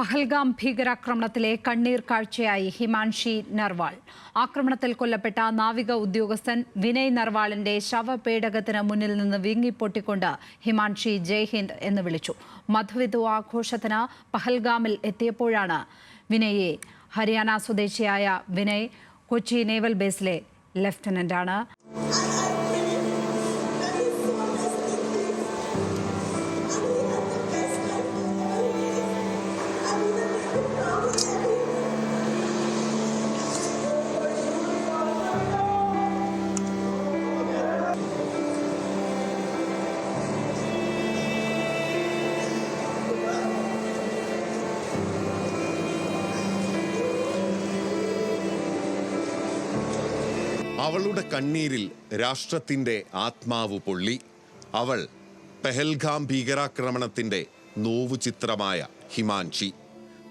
പഹൽഗാം ഭീകരാക്രമണത്തിലെ കണ്ണീർ കാഴ്ചയായി ഹിമാൻഷി നർവാൾ. ആക്രമണത്തിൽ കൊല്ലപ്പെട്ട നാവിക ഉദ്യോഗസ്ഥൻ വിനയ് നർവാളിന്റെ ശവപേടകത്തിന് മുന്നിൽ നിന്ന് വിങ്ങിപ്പൊട്ടിക്കൊണ്ട് ഹിമാൻഷി ജയ് ഹിന്ദ് എന്ന് വിളിച്ചു. മധുവിധു ആഘോഷത്തിന് പഹൽഗാമിൽ എത്തിയപ്പോഴാണ് വിനയെ. ഹരിയാന സ്വദേശിയായ വിനയ് കൊച്ചി നേവൽ ബേസിലെ ലഫ്റ്റനന്റാണ്. അവളുടെ കണ്ണീരിൽ രാഷ്ട്രത്തിന്റെ ആത്മാവ് പൊള്ളി. അവൾ പെഹൽഗാം ഭീകരാക്രമണത്തിന്റെ നോവു ചിത്രമായ ഹിമാൻഷി.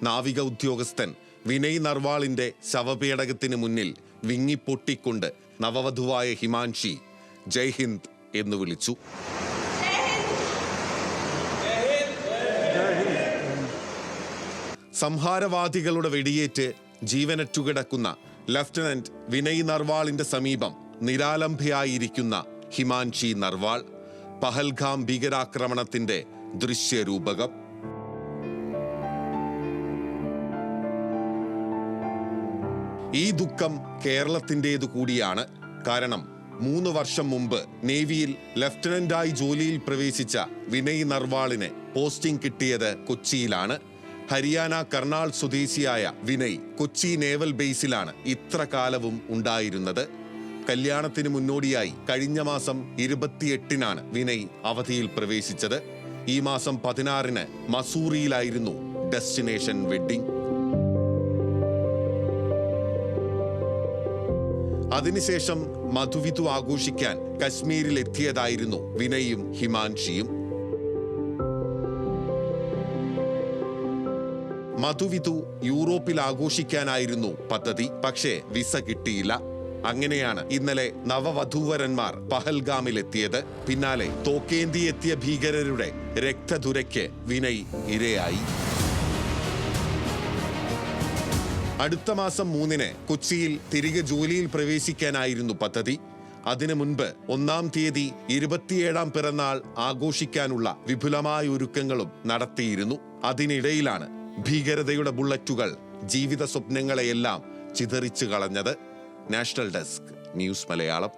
നാവിക ഉദ്യോഗസ്ഥൻ വിനയ് നർവാളിന്റെ ശവപേടകത്തിന് മുന്നിൽ വിങ്ങിപ്പൊട്ടിക്കൊണ്ട് നവവധുവായ ഹിമാൻഷി ജയ് ഹിന്ദ് എന്ന് വിളിച്ചു. സംഹാരവാദികളുടെ വെടിയേറ്റ് ജീവനറ്റുകിടക്കുന്ന ലഫ്റ്റനന്റ് വിനയ് നർവാളിന്റെ സമീപം നിരാലംബയായിരിക്കുന്ന ഹിമാൻഷി നർവാൾ. പഹൽഗാം ഭീകരാക്രമണത്തിന്റെ ദൃശ്യരൂപകം. ഈ ദുഃഖം കേരളത്തിൻ്റെതു കൂടിയാണ്. കാരണം 3 വർഷം മുമ്പ് നേവിയിൽ ലഫ്റ്റനന്റായി ജോലിയിൽ പ്രവേശിച്ച വിനയ് നർവാളിന് പോസ്റ്റിംഗ് കിട്ടിയത് കൊച്ചിയിലാണ്. ഹരിയാന കർണാൾ സ്വദേശിയായ വിനയ് കൊച്ചി നേവൽ ബേസിലാണ് ഇത്ര കാലവും ഉണ്ടായിരുന്നത്. കല്യാണത്തിന് മുന്നോടിയായി കഴിഞ്ഞ മാസം 28-നാണ് വിനയ് അവധിയിൽ പ്രവേശിച്ചത്. ഈ മാസം 16-ന് മസൂറിയിലായിരുന്നു ഡെസ്റ്റിനേഷൻ വെഡ്ഡിംഗ്. അതിനുശേഷം മധുവിധു ആഘോഷിക്കാൻ കശ്മീരിൽ എത്തിയതായിരുന്നു വിനയും ഹിമാൻഷിയും. മധുവിധു യൂറോപ്പിൽ ആഘോഷിക്കാനായിരുന്നു പദ്ധതി. പക്ഷേ വിസ കിട്ടിയില്ല. അങ്ങനെയാണ് ഇന്നലെ നവവധൂവരന്മാർ പഹൽഗാമിലെത്തിയത്. പിന്നാലെ തോക്കേന്തിയെത്തിയ ഭീകരരുടെ രക്തധുരയ്ക്ക് വിനയ് ഇരയായി. അടുത്ത മാസം 3-ന് കൊച്ചിയിൽ തിരികെ ജോലിയിൽ പ്രവേശിക്കാനായിരുന്നു പദ്ധതി. അതിനു മുൻപ് 1-ാം തീയതി 27-ാം പിറന്നാൾ ആഘോഷിക്കാനുള്ള വിപുലമായ ഒരുക്കങ്ങളും നടത്തിയിരുന്നു. അതിനിടയിലാണ് ഭീകരതയുടെ ബുള്ളറ്റുകൾ ജീവിത സ്വപ്നങ്ങളെയെല്ലാം ചിതറിച്ചു കളഞ്ഞത്. National desk news Malayalam.